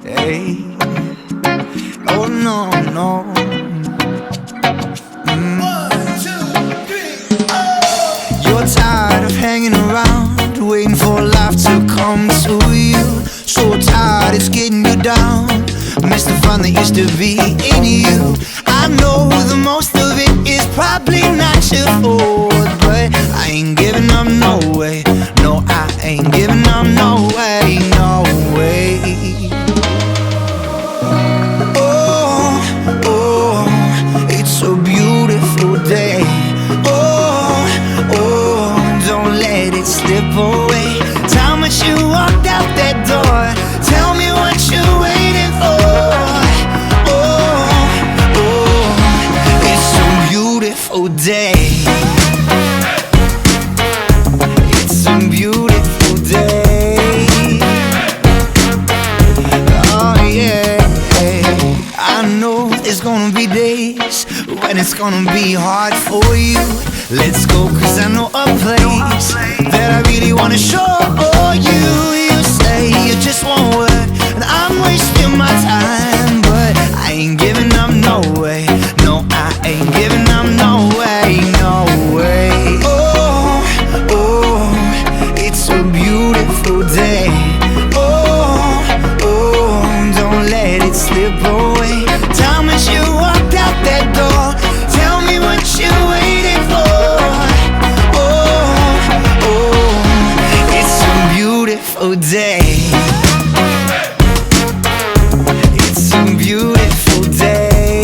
Hey. Oh no, no. You're tired of hanging around, waiting for life to come to you. So tired it's getting you down. Miss the fun that used to be in you. I know the most of it is probably not your fault, but I ain't giving up, no way. No, I ain't giving up, no way, no way. Oh, oh, it's a beautiful day. Oh, oh, don't let it slip away. Time that you walked out that door, tell me what you're waiting for. Oh, oh, it's a beautiful day. It's a beautiful day. Oh yeah, I know there's gonna be days when it's gonna be hard for you. Let's go, cause I know a place that I really wanna show you. You say you just won't work, and I'm wasting my time, but I ain't giving up, no way. No, I ain't giving up, no way, no way. Oh, oh, it's a beautiful day. Oh, oh, don't let it slip away. Time as you walked out that door, tell me what you're waiting for. Oh, oh, it's a beautiful day. It's a beautiful day.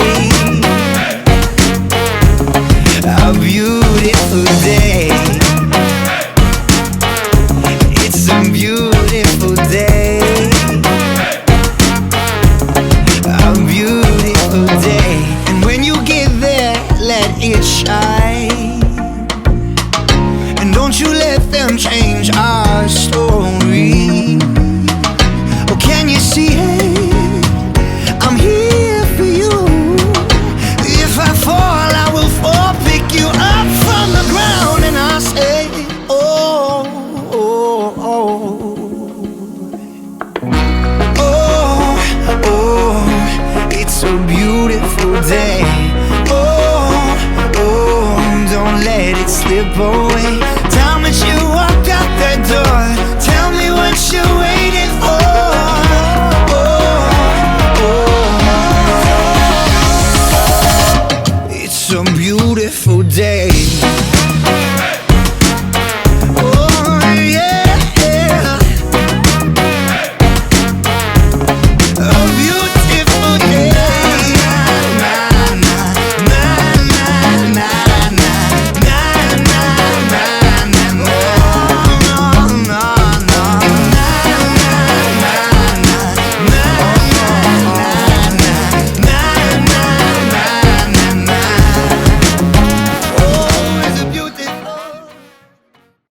A beautiful day. It's a beautiful day. A beautiful day. And when you get there, let it shine. And don't you let them change our story. Oh, can you see it? I'm here for you. If I fall, I will fall, pick you up from the ground, and I'll say, oh, oh, oh. Oh, oh, it's a beautiful day. Oh, oh, don't let it slip away.